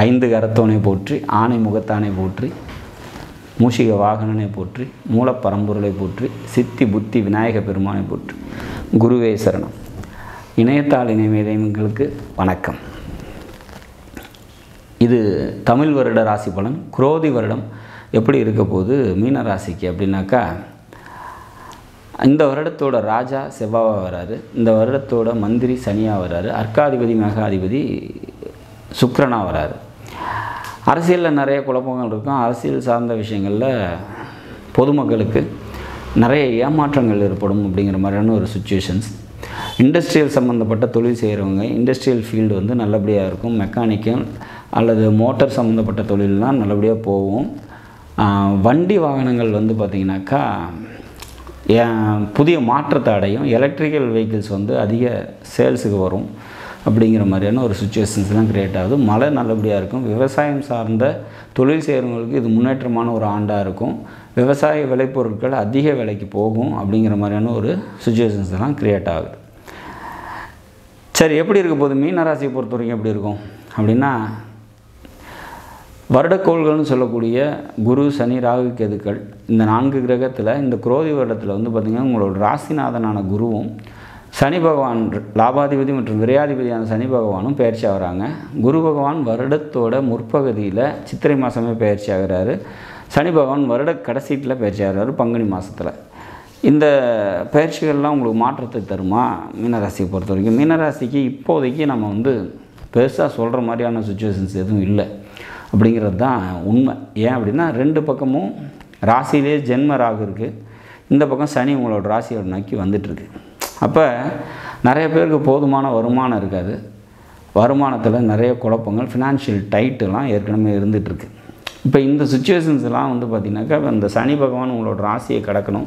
ஐந்து கரத்தோனை போற்றி, ஆனை முகத்தானை போற்றி, மூஷிக வாகனனை போற்றி, மூலப்பரம்பொருளை போற்றி, சித்தி புத்தி விநாயக பெருமானை போற்றி, குருவே சரணம். இணையத்தாள் இணையங்களுக்கு வணக்கம். இது தமிழ் வருட ராசி பலன். குரோதி வருடம் எப்படி இருக்க போது மீன ராசிக்கு அப்படின்னாக்கா, இந்த வருடத்தோட ராஜா செவ்வாய் வராரு, இந்த வருடத்தோட மந்திரி சனியாக வராரு, அர்க்காதிபதி மகாதிபதி சுக்கிரனாக வராரு. அரசியலில் நிறைய குழப்பங்கள் இருக்கும். அரசியல் சார்ந்த விஷயங்களில் பொதுமக்களுக்கு நிறைய ஏமாற்றங்கள் ஏற்படும் அப்படிங்கிற மாதிரியான ஒரு சுச்சுவேஷன்ஸ். இண்டஸ்ட்ரியல் சம்மந்தப்பட்ட தொழில் செய்கிறவங்க, இண்டஸ்ட்ரியல் ஃபீல்டு வந்து நல்லபடியாக இருக்கும். மெக்கானிக்கல் அல்லது மோட்டார் சம்மந்தப்பட்ட தொழிலெலாம் நல்லபடியாக போகும். வண்டி வாகனங்கள் வந்து பார்த்திங்கனாக்கா புதிய மாற்றத்தை அடையும். எலக்ட்ரிக்கல் வெஹிக்கிள்ஸ் வந்து அதிக சேல்ஸுக்கு வரும் அப்படிங்கிற மாதிரியான ஒரு சுச்சுவேஷன்ஸ்லாம் க்ரியேட் ஆகுது. மழை நல்லபடியாக இருக்கும். விவசாயம் சார்ந்த தொழில் செய்கிறவங்களுக்கு இது முன்னேற்றமான ஒரு ஆண்டாக இருக்கும். விவசாய விளைபொருட்கள் அதிக விலைக்கு போகும் அப்படிங்கிற மாதிரியான ஒரு சுச்சுவேஷன்ஸ்லாம் க்ரியேட் ஆகுது. சரி, எப்படி இருக்க போகுது மீனராசியை பொறுத்த வரைக்கும் எப்படி இருக்கும் அப்படின்னா, வருடக்கோள்கள்னு சொல்லக்கூடிய குரு, சனி, ராகு, கேதுக்கள், இந்த 4 கிரகத்தில் இந்த குரோதி வருடத்தில் வந்து பார்த்திங்கன்னா உங்களோட ராசிநாதனான குருவும், சனி பகவான் லாபாதிபதி மற்றும் விரையாதிபதியான சனி பகவானும் பயிற்சி ஆகிறாங்க. குரு பகவான் வருடத்தோட முற்பகுதியில் சித்திரை மாதமே பயிற்சி ஆகிறாரு. சனி பகவான் வருட கடைசீட்டில் பயிற்சி ஆகிறாரு பங்குனி மாதத்தில். இந்த பயிற்சிகள்லாம் உங்களுக்கு மாற்றத்தை தருமா மீனராசியை பொறுத்த வரைக்கும்? மீனராசிக்கு இப்போதைக்கு நம்ம வந்து பெருசாக சொல்கிற மாதிரியான சுச்சுவேஷன்ஸ் எதுவும் இல்லை அப்படிங்கிறது தான் உண்மை. ஏன் அப்படின்னா, 2 பக்கமும் ராசியிலே ஜென்ம ராகு இருக்குது, இந்த பக்கம் சனி உங்களோட ராசியோட நோக்கி வந்துட்டுருக்கு. அப்போ நிறைய பேருக்கு போதுமான வருமானம் இருக்காது. வருமானத்தில் நிறைய குழப்பங்கள், ஃபினான்ஷியல் டைட்டெல்லாம் ஏற்கனவே இருந்துகிட்ருக்கு. இப்போ இந்த சுச்சுவேஷன்ஸ்லாம் வந்து பார்த்திங்கனாக்கா, இந்த சனி பகவான் உங்களோட ராசியை கடக்கணும்,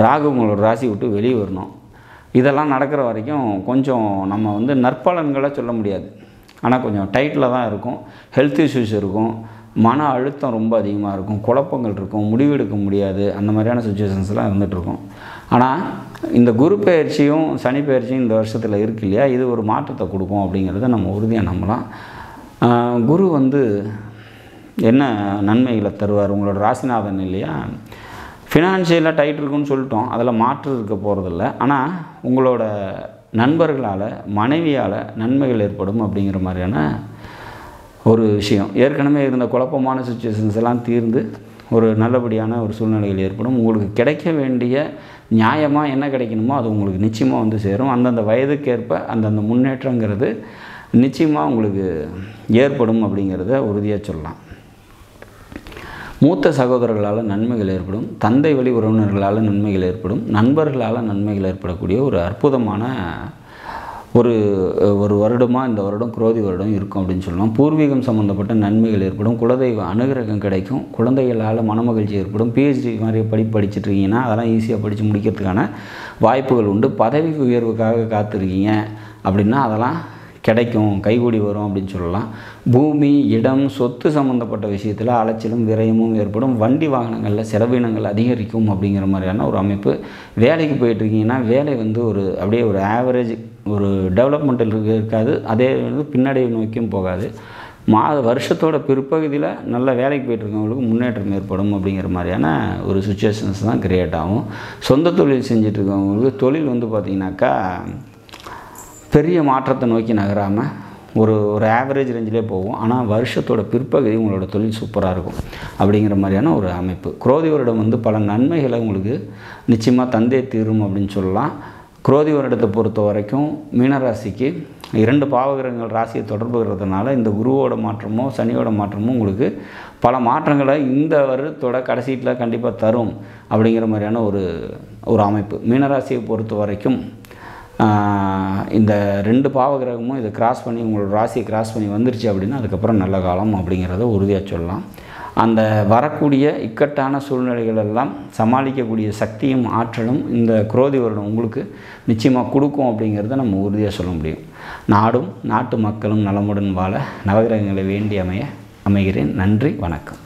ராகு உங்களோட ராசியை விட்டு வெளியே வரணும். இதெல்லாம் நடக்கிற வரைக்கும் கொஞ்சம் நம்ம வந்து நற்பலன்களை சொல்ல முடியாது. ஆனால் கொஞ்சம் டைட்டில் தான் இருக்கும். ஹெல்த் இஷ்யூஸ் இருக்கும், மன அழுத்தம் ரொம்ப அதிகமாக இருக்கும், குழப்பங்கள் இருக்கும், முடிவெடுக்க முடியாது, அந்த மாதிரியான சுச்சுவேஷன்ஸ்லாம் இருந்துகிட்ருக்கும். ஆனால் இந்த குரு பயிற்சியும் சனி பயிற்சியும் இந்த வருஷத்தில் இருக்கு இல்லையா, இது ஒரு மாற்றத்தை கொடுக்கும் அப்படிங்கிறத நம்ம உறுதியாக நம்பலாம். குரு வந்து என்ன நன்மைகளை தருவார்? உங்களோட ராசிநாதன் இல்லையா, ஃபினான்ஷியலாக டைட் இருக்குன்னு சொல்லிட்டோம், அதில் மாற்று இருக்க போகிறதில்ல. ஆனால் உங்களோட நண்பர்களால், மனைவியால் நன்மைகள் ஏற்படும் அப்படிங்கிற மாதிரியான ஒரு விஷயம். ஏற்கனவே இருந்த குழப்பமான சுச்சுவேஷன்ஸ் எல்லாம் தீர்ந்து ஒரு நல்லபடியான ஒரு சூழ்நிலைகள் ஏற்படும். உங்களுக்கு கிடைக்க வேண்டிய நியாயமாக என்ன கிடைக்கணுமோ அது உங்களுக்கு நிச்சயமாக வந்து சேரும். அந்தந்த வயதுக்கேற்ப அந்தந்த முன்னேற்றங்கிறது நிச்சயமாக உங்களுக்கு ஏற்படும் அப்படிங்கிறத உறுதியாக சொல்லலாம். மூத்த சகோதரர்களால் நன்மைகள் ஏற்படும், தந்தை வழி உறவினர்களால் நன்மைகள் ஏற்படும், நண்பர்களால் நன்மைகள் ஏற்படக்கூடிய ஒரு அற்புதமான ஒரு வருடமாக இந்த வருடம் குரோதி வருடம் இருக்கும் அப்படின்னு சொல்லலாம். பூர்வீகம் சம்மந்தப்பட்ட நன்மைகள் ஏற்படும், குலதெய்வ அனுகிரகம் கிடைக்கும், குழந்தைகளால் மனமகிழ்ச்சி ஏற்படும். பிஹெச்டி மாதிரி படிச்சுட்ருக்கீங்கன்னா அதெல்லாம் ஈஸியாக படித்து முடிக்கிறதுக்கான வாய்ப்புகள் உண்டு. பதவி உயர்வுக்காக காத்திருக்கீங்க அப்படின்னா அதெல்லாம் கிடைக்கும், கைகூடி வரும் அப்படின்னு சொல்லலாம். பூமி, இடம், சொத்து சம்மந்தப்பட்ட விஷயத்தில் அலைச்சலும் விரயமும் ஏற்படும். வண்டி வாகனங்களில் செலவினங்கள் அதிகரிக்கும் அப்படிங்கிற மாதிரியான ஒரு அமைப்பு. வேலைக்கு போயிட்டுருக்கீங்கன்னா வேலை வந்து அப்படியே ஒரு ஆவரேஜ் ஒரு டெவலப்மெண்ட்டில் இருக்காது, அதே வந்து பின்னடைவு நோக்கியும் போகாது. வருஷத்தோட பிற்பகுதியில் நல்ல வேலைக்கு போயிட்டுருக்கவங்களுக்கு முன்னேற்றம் ஏற்படும் அப்படிங்கிற மாதிரியான ஒரு சுச்சுவேஷன்ஸ் தான் க்ரியேட் ஆகும். சொந்த தொழில் செஞ்சிட்ருக்கவங்களுக்கு தொழில் வந்து பார்த்திங்கனாக்கா பெரிய மாற்றத்தை நோக்கி நகராமல் ஒரு ஆவரேஜ் ரேஞ்சிலே போகும். ஆனால் வருஷத்தோட பிற்பகுதி உங்களோட தொழில் சூப்பராக இருக்கும் அப்படிங்கிற மாதிரியான ஒரு அமைப்பு. குரோதி வருடம் வந்து பல நன்மைகளை உங்களுக்கு நிச்சயமாக தந்தே தீரும் அப்படின்னு சொல்லலாம். குரோதி வருடத்தை பொறுத்த வரைக்கும் மீனராசிக்கு 2 பாவகிரகங்கள் ராசியை தொடர்புகிறதுனால இந்த குருவோட மாற்றமோ சனியோட மாற்றமோ உங்களுக்கு பல மாற்றங்களை இந்த வருடத்தோட கடைசீட்டில் கண்டிப்பாக தரும் அப்படிங்கிற மாதிரியான ஒரு அமைப்பு. மீனராசியை பொறுத்த வரைக்கும் இந்த 2 பாவகிரகமும் இதை கிராஸ் பண்ணி உங்களோட ராசியை கிராஸ் பண்ணி வந்துருச்சு அப்படின்னா அதுக்கப்புறம் நல்ல காலம் அப்படிங்கிறத உறுதியாக சொல்லலாம். அந்த வரக்கூடிய இக்கட்டான சூழ்நிலைகள் எல்லாம் சமாளிக்கக்கூடிய சக்தியும் ஆற்றலும் இந்த குரோதி வருடம் உங்களுக்கு நிச்சயமாக கொடுக்கும் அப்படிங்கிறத நம்ம உறுதியாக சொல்ல முடியும். நாடும் நாட்டு மக்களும் நலமுடன் வாழ நவகிரகங்களை வேண்டி அமைகிறேன். நன்றி, வணக்கம்.